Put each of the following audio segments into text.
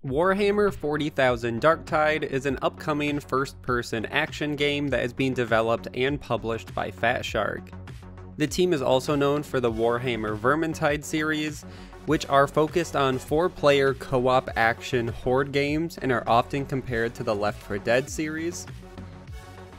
Warhammer 40,000 Darktide is an upcoming first-person action game that is being developed and published by Fatshark. The team is also known for the Warhammer Vermintide series, which are focused on 4-player co-op action horde games and are often compared to the Left 4 Dead series.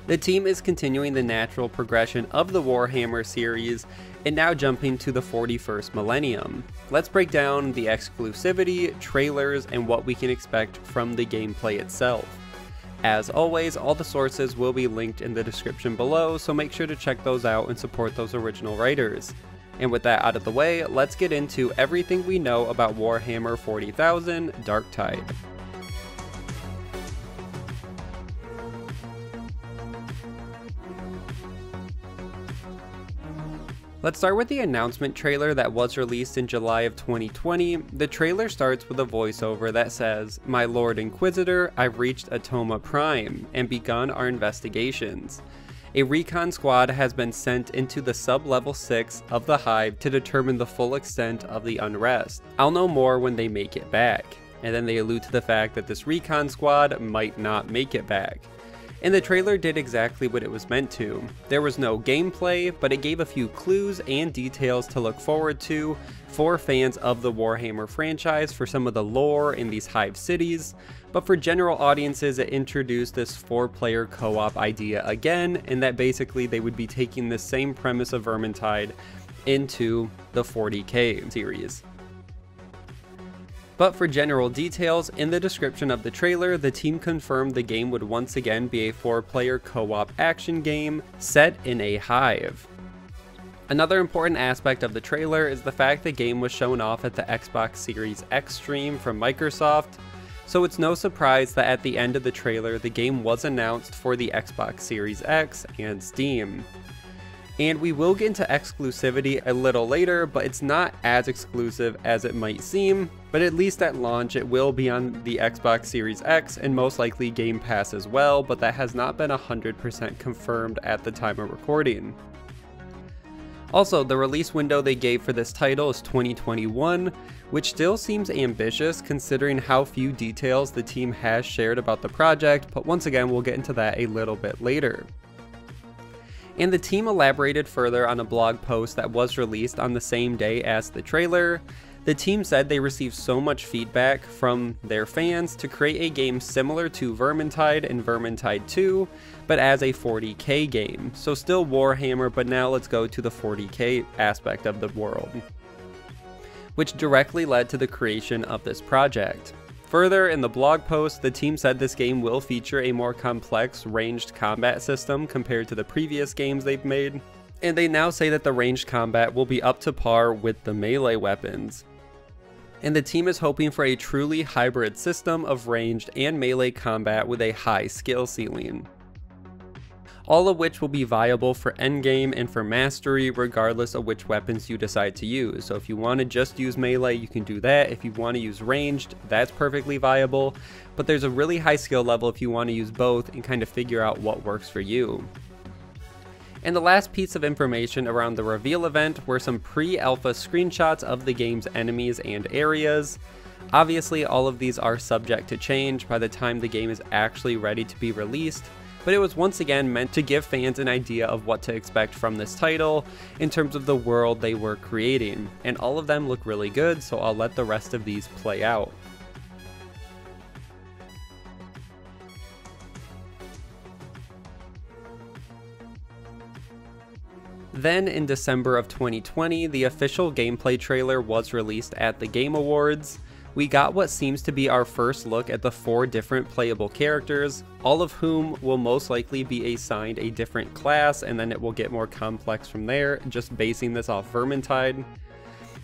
The team is continuing the natural progression of the Warhammer series and now jumping to the 41st millennium. Let's break down the exclusivity, trailers, and what we can expect from the gameplay itself. As always, all the sources will be linked in the description below, so make sure to check those out and support those original writers. And with that out of the way, let's get into everything we know about Warhammer 40,000 Darktide. Let's start with the announcement trailer that was released in July of 2020. The trailer starts with a voiceover that says, "My Lord Inquisitor, I've reached Atoma Prime and begun our investigations. A recon squad has been sent into the sub-level 6 of the Hive to determine the full extent of the unrest. I'll know more when they make it back." And then they allude to the fact that this recon squad might not make it back. And the trailer did exactly what it was meant to. There was no gameplay, but it gave a few clues and details to look forward to for fans of the Warhammer franchise for some of the lore in these Hive cities. But for general audiences, it introduced this 4-player co-op idea again, and that basically they would be taking the same premise of Vermintide into the 40k series. But for general details, in the description of the trailer, the team confirmed the game would once again be a 4-player co-op action game set in a hive. Another important aspect of the trailer is the fact the game was shown off at the Xbox Series X stream from Microsoft, so it's no surprise that at the end of the trailer the game was announced for the Xbox Series X and Steam. And we will get into exclusivity a little later, but it's not as exclusive as it might seem, but at least at launch it will be on the Xbox Series X and most likely Game Pass as well, but that has not been 100% confirmed at the time of recording. Also, the release window they gave for this title is 2021, which still seems ambitious considering how few details the team has shared about the project, but once again we'll get into that a little bit later. And the team elaborated further on a blog post that was released on the same day as the trailer. The team said they received so much feedback from their fans to create a game similar to Vermintide and Vermintide 2, but as a 40k game. So still Warhammer, but now let's go to the 40k aspect of the world, which directly led to the creation of this project. Further, in the blog post, the team said this game will feature a more complex ranged combat system compared to the previous games they've made, and they now say that the ranged combat will be up to par with the melee weapons. And the team is hoping for a truly hybrid system of ranged and melee combat with a high skill ceiling, all of which will be viable for endgame and for mastery regardless of which weapons you decide to use. So if you want to just use melee, you can do that. If you want to use ranged, that's perfectly viable, but there's a really high skill level if you want to use both and kind of figure out what works for you. And the last piece of information around the reveal event were some pre-alpha screenshots of the game's enemies and areas. Obviously, all of these are subject to change by the time the game is actually ready to be released, but it was once again meant to give fans an idea of what to expect from this title in terms of the world they were creating, and all of them look really good, so I'll let the rest of these play out. Then in December of 2020, the official gameplay trailer was released at the Game Awards. We got what seems to be our first look at the 4 different playable characters, all of whom will most likely be assigned a different class, and then it will get more complex from there, just basing this off Vermintide.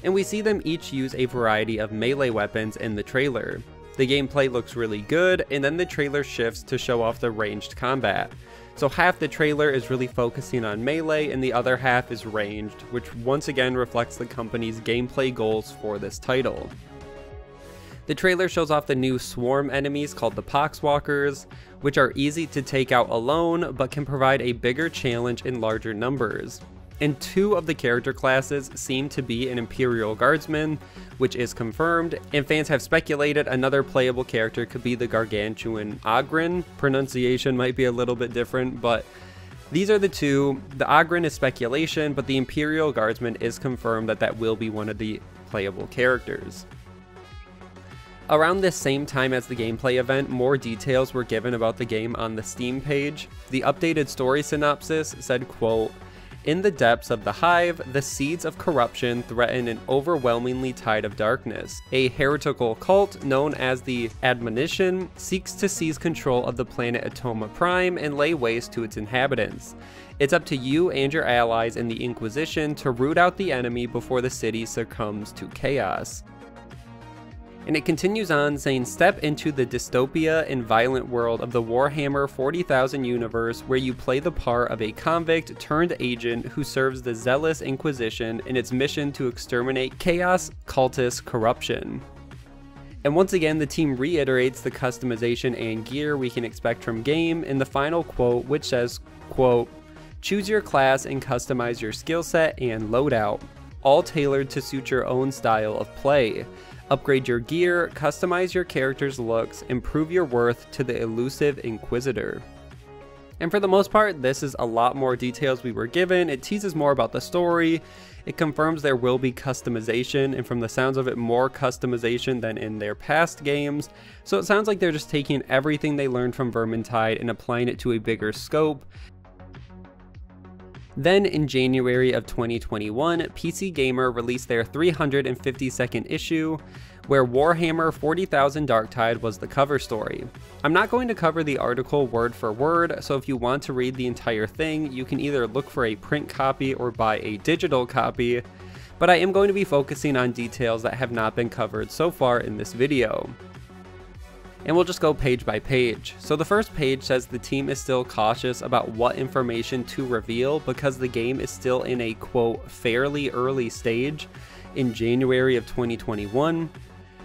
And we see them each use a variety of melee weapons in the trailer. The gameplay looks really good, and then the trailer shifts to show off the ranged combat. So half the trailer is really focusing on melee, and the other half is ranged, which once again reflects the company's gameplay goals for this title. The trailer shows off the new swarm enemies called the Poxwalkers, which are easy to take out alone, but can provide a bigger challenge in larger numbers. and 2 of the character classes seem to be an Imperial Guardsman, which is confirmed, and fans have speculated another playable character could be the Gargantuan Ogren. Pronunciation might be a little bit different, but these are the 2. The Ogren is speculation, but the Imperial Guardsman is confirmed that will be one of the playable characters. Around this same time as the gameplay event, more details were given about the game on the Steam page. The updated story synopsis said, quote, "In the depths of the Hive, the seeds of corruption threaten an overwhelmingly tide of darkness. A heretical cult known as the Admonition seeks to seize control of the planet Atoma Prime and lay waste to its inhabitants. It's up to you and your allies in the Inquisition to root out the enemy before the city succumbs to chaos." And it continues on saying, "Step into the dystopia and violent world of the Warhammer 40,000 universe, where you play the part of a convict turned agent who serves the zealous Inquisition in its mission to exterminate chaos, cultist corruption." And once again, the team reiterates the customization and gear we can expect from game in the final quote, which says, quote, "Choose your class and customize your skill set and loadout, all tailored to suit your own style of play. Upgrade your gear, customize your character's looks, improve your worth to the elusive Inquisitor." And for the most part, this is a lot more details we were given. It teases more about the story. It confirms there will be customization, and from the sounds of it, more customization than in their past games. So it sounds like they're just taking everything they learned from Vermintide and applying it to a bigger scope. Then in January of 2021, PC Gamer released their 352nd issue, where Warhammer 40,000 Darktide was the cover story. I'm not going to cover the article word for word, so if you want to read the entire thing, you can either look for a print copy or buy a digital copy, but I am going to be focusing on details that have not been covered so far in this video. And we'll just go page by page. So the first page says the team is still cautious about what information to reveal because the game is still in a, quote, fairly early stage in January of 2021.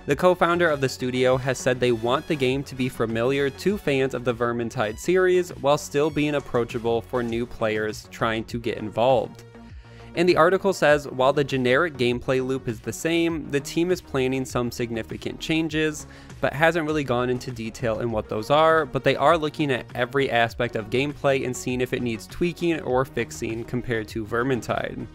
The co-founder of the studio has said they want the game to be familiar to fans of the Vermintide series while still being approachable for new players trying to get involved. And the article says, while the generic gameplay loop is the same, the team is planning some significant changes, but hasn't really gone into detail in what those are, but they are looking at every aspect of gameplay and seeing if it needs tweaking or fixing compared to Vermintide.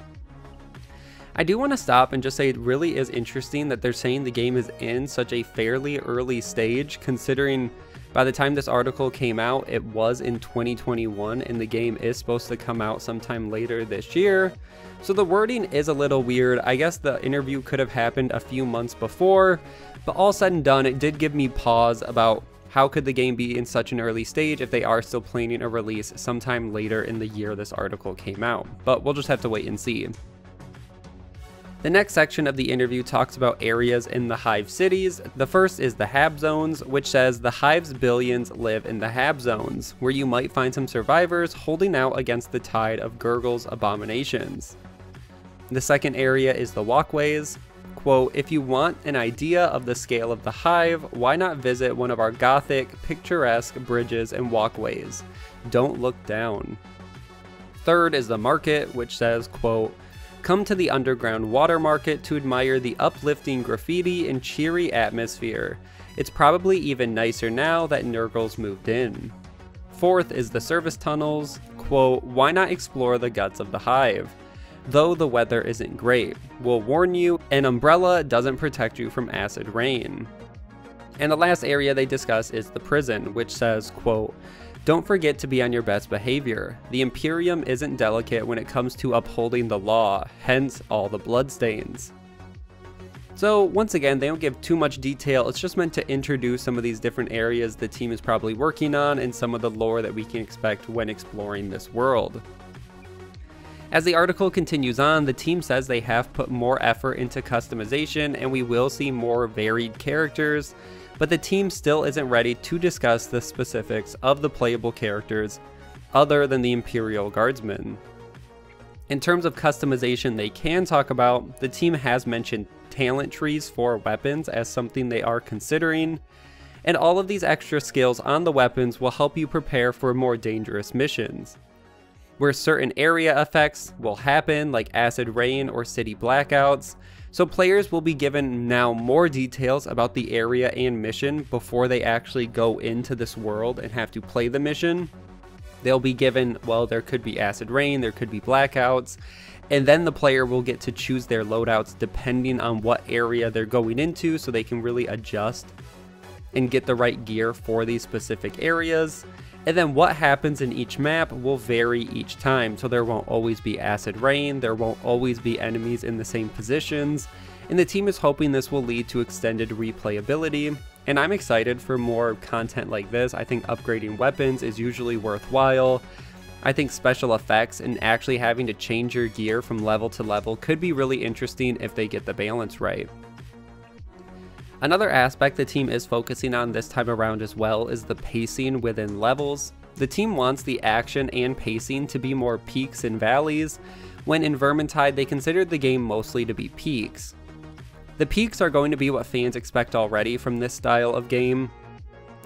I do want to stop and just say it really is interesting that they're saying the game is in such a fairly early stage, considering by the time this article came out, it was in 2021 and the game is supposed to come out sometime later this year. So the wording is a little weird. I guess the interview could have happened a few months before, but all said and done, it did give me pause about how could the game be in such an early stage if they are still planning a release sometime later in the year this article came out. But we'll just have to wait and see. The next section of the interview talks about areas in the Hive cities. The first is the Hab Zones, which says the Hive's billions live in the Hab Zones, where you might find some survivors holding out against the tide of Gurgle's abominations. The second area is the walkways. Quote, "If you want an idea of the scale of the Hive, why not visit one of our gothic, picturesque bridges and walkways? Don't look down." Third is the market, which says, quote, "Come to the underground water market to admire the uplifting graffiti and cheery atmosphere. It's probably even nicer now that Nurgle's moved in." Fourth is the service tunnels. Quote, "Why not explore the guts of the Hive? Though the weather isn't great. We'll warn you, an umbrella doesn't protect you from acid rain." And the last area they discuss is the prison, which says, quote, "Don't forget to be on your best behavior. The Imperium isn't delicate when it comes to upholding the law, hence all the bloodstains." So once again, they don't give too much detail. It's just meant to introduce some of these different areas the team is probably working on and some of the lore that we can expect when exploring this world. As the article continues on, the team says they have put more effort into customization and we will see more varied characters, but the team still isn't ready to discuss the specifics of the playable characters other than the Imperial Guardsmen. In terms of customization they can talk about, the team has mentioned talent trees for weapons as something they are considering, and all of these extra skills on the weapons will help you prepare for more dangerous missions. where certain area effects will happen, like acid rain or city blackouts. So players will be given now more details about the area and mission before they actually go into this world and have to play the mission. They'll be given, well, there could be acid rain, there could be blackouts, and then the player will get to choose their loadouts depending on what area they're going into, so they can really adjust and get the right gear for these specific areas. And then what happens in each map will vary each time, so there won't always be acid rain, there won't always be enemies in the same positions, and the team is hoping this will lead to extended replayability. And I'm excited for more content like this. I think upgrading weapons is usually worthwhile. I think special effects and actually having to change your gear from level to level could be really interesting if they get the balance right. Another aspect the team is focusing on this time around as well is the pacing within levels. The team wants the action and pacing to be more peaks and valleys, when in Vermintide they considered the game mostly to be peaks. The peaks are going to be what fans expect already from this style of game.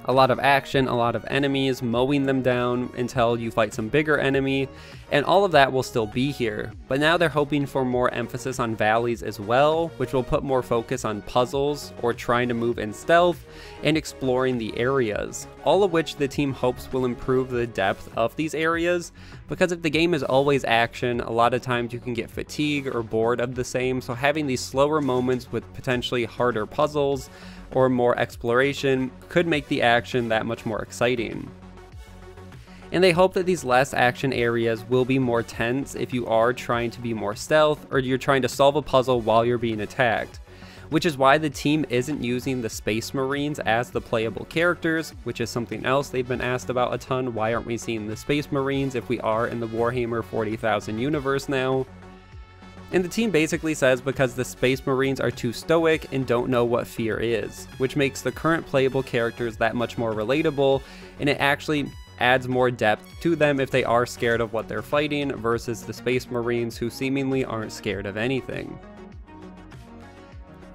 A lot of action, a lot of enemies, mowing them down until you fight some bigger enemy, and all of that will still be here. But now they're hoping for more emphasis on valleys as well, which will put more focus on puzzles or trying to move in stealth and exploring the areas, all of which the team hopes will improve the depth of these areas, because if the game is always action, a lot of times you can get fatigued or bored of the same, so having these slower moments with potentially harder puzzles or more exploration could make the action that much more exciting. And they hope that these less action areas will be more tense if you are trying to be more stealth or you're trying to solve a puzzle while you're being attacked, which is why the team isn't using the Space Marines as the playable characters, which is something else they've been asked about a ton. Why aren't we seeing the Space Marines if we are in the Warhammer 40,000 universe now? And the team basically says because the Space Marines are too stoic and don't know what fear is, which makes the current playable characters that much more relatable, and it actually adds more depth to them if they are scared of what they're fighting versus the Space Marines who seemingly aren't scared of anything.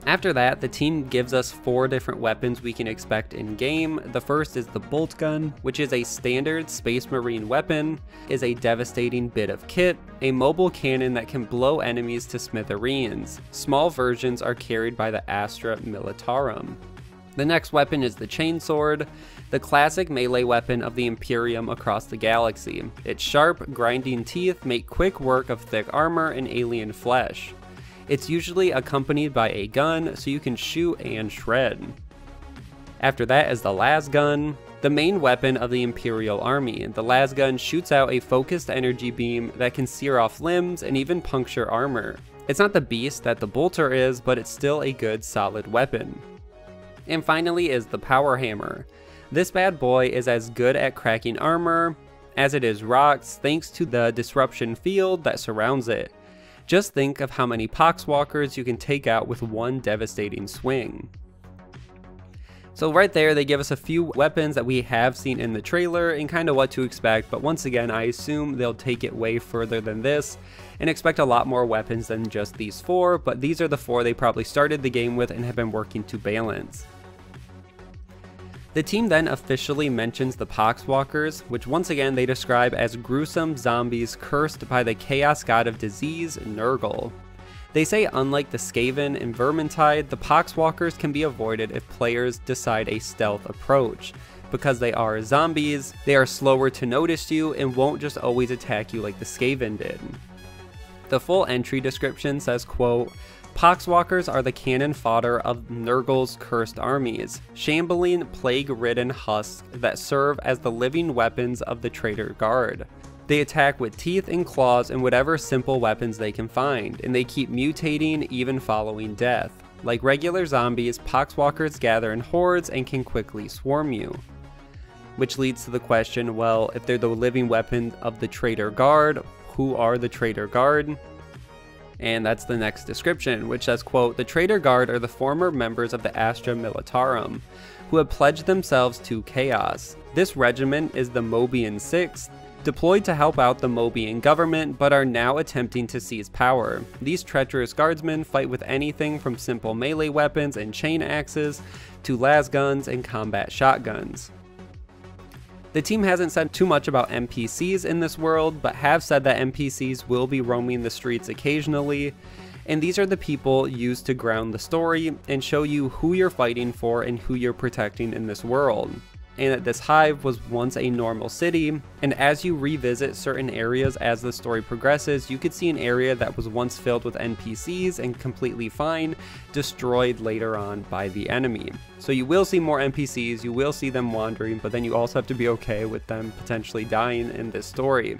After that, the team gives us 4 different weapons we can expect in game. The first is the bolt gun, which is a standard Space Marine weapon, is a devastating bit of kit, a mobile cannon that can blow enemies to smithereens. Small versions are carried by the Astra Militarum. The next weapon is the chainsword, the classic melee weapon of the Imperium across the galaxy. Its sharp, grinding teeth make quick work of thick armor and alien flesh. It's usually accompanied by a gun, so you can shoot and shred. After that is the lasgun, the main weapon of the Imperial Army. The lasgun shoots out a focused energy beam that can sear off limbs and even puncture armor. It's not the beast that the bolter is, but it's still a good solid weapon. And finally is the power hammer. This bad boy is as good at cracking armor as it is rocks, thanks to the disruption field that surrounds it. Just think of how many poxwalkers you can take out with one devastating swing. So right there, they give us a few weapons that we have seen in the trailer and kind of what to expect, but once again, I assume they'll take it way further than this and expect a lot more weapons than just these 4, but these are the 4 they probably started the game with and have been working to balance. The team then officially mentions the Poxwalkers, which once again they describe as gruesome zombies cursed by the chaos god of disease, Nurgle. They say unlike the Skaven in Vermintide, the Poxwalkers can be avoided if players decide a stealth approach. Because they are zombies, they are slower to notice you and won't just always attack you like the Skaven did. The full entry description says, quote, Poxwalkers are the cannon fodder of Nurgle's cursed armies, shambling, plague-ridden husks that serve as the living weapons of the traitor guard. They attack with teeth and claws and whatever simple weapons they can find, and they keep mutating even following death. Like regular zombies, Poxwalkers gather in hordes and can quickly swarm you. Which leads to the question, well, if they're the living weapon of the traitor guard, who are the traitor guard? And that's the next description, which says, quote, the traitor guard are the former members of the Astra Militarum, who have pledged themselves to chaos. This regiment is the Mobian 6th, deployed to help out the Mobian government, but are now attempting to seize power. These treacherous guardsmen fight with anything from simple melee weapons and chain axes to lasguns and combat shotguns. The team hasn't said too much about NPCs in this world, but have said that NPCs will be roaming the streets occasionally, and these are the people used to ground the story and show you who you're fighting for and who you're protecting in this world. And that this hive was once a normal city, and as you revisit certain areas as the story progresses, you could see an area that was once filled with NPCs and completely fine, destroyed later on by the enemy. So you will see more NPCs, you will see them wandering, but then you also have to be okay with them potentially dying in this story.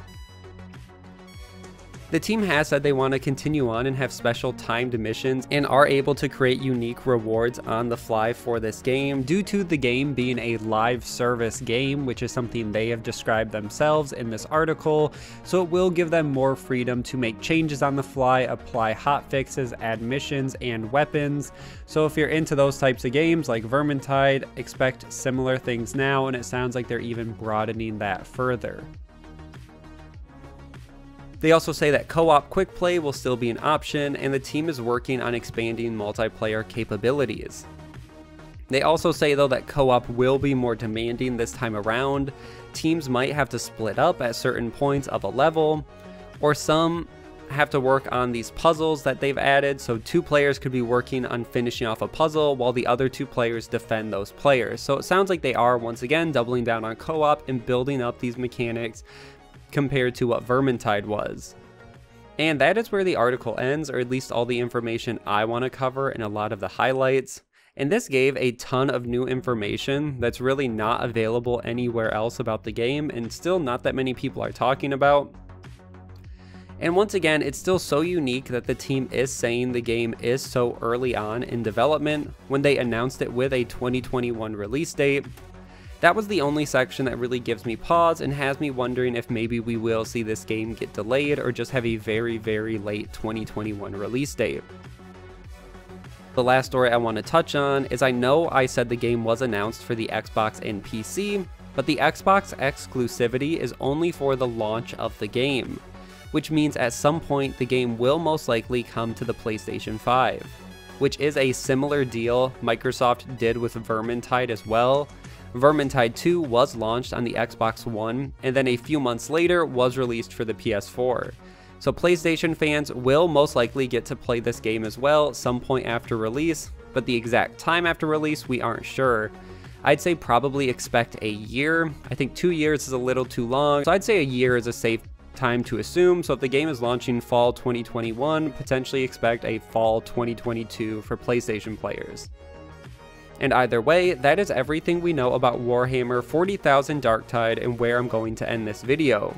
The team has said they want to continue on and have special timed missions and are able to create unique rewards on the fly for this game due to the game being a live service game, which is something they have described themselves in this article. So it will give them more freedom to make changes on the fly, apply hotfixes, add missions and weapons. So if you're into those types of games like Vermintide, expect similar things now, and it sounds like they're even broadening that further. They also say that co-op quick play will still be an option, and the team is working on expanding multiplayer capabilities. They also say though that co-op will be more demanding this time around. Teams might have to split up at certain points of a level, or some have to work on these puzzles that they've added, so 2 players could be working on finishing off a puzzle while the other 2 players defend those players. So it sounds like they are once again doubling down on co-op and building up these mechanics compared to what Vermintide was. And that is where the article ends, or at least all the information I want to cover and a lot of the highlights. And this gave a ton of new information that's really not available anywhere else about the game, and still not that many people are talking about. And once again, it's still so unique that the team is saying the game is so early on in development when they announced it with a 2021 release date. That was the only section that really gives me pause and has me wondering if maybe we will see this game get delayed or just have a very, very late 2021 release date. The last story I want to touch on is I know I said the game was announced for the Xbox and PC, but the Xbox exclusivity is only for the launch of the game, which means at some point the game will most likely come to the PlayStation 5, which is a similar deal Microsoft did with Vermintide as well. Vermintide 2 was launched on the Xbox One, and then a few months later was released for the PS4. So PlayStation fans will most likely get to play this game as well some point after release, but the exact time after release we aren't sure. I'd say probably expect a year. I think 2 years is a little too long, so I'd say a year is a safe time to assume. So if the game is launching fall 2021, potentially expect a fall 2022 for PlayStation players. And either way, that is everything we know about Warhammer 40,000 Darktide and where I'm going to end this video.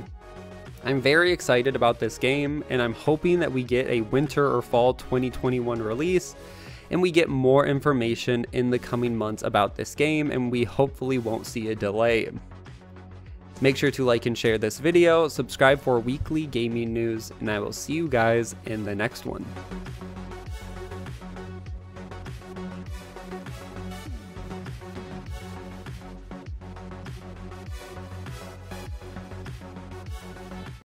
I'm very excited about this game, and I'm hoping that we get a winter or fall 2021 release, and we get more information in the coming months about this game, and we hopefully won't see a delay. Make sure to like and share this video, subscribe for weekly gaming news, and I will see you guys in the next one.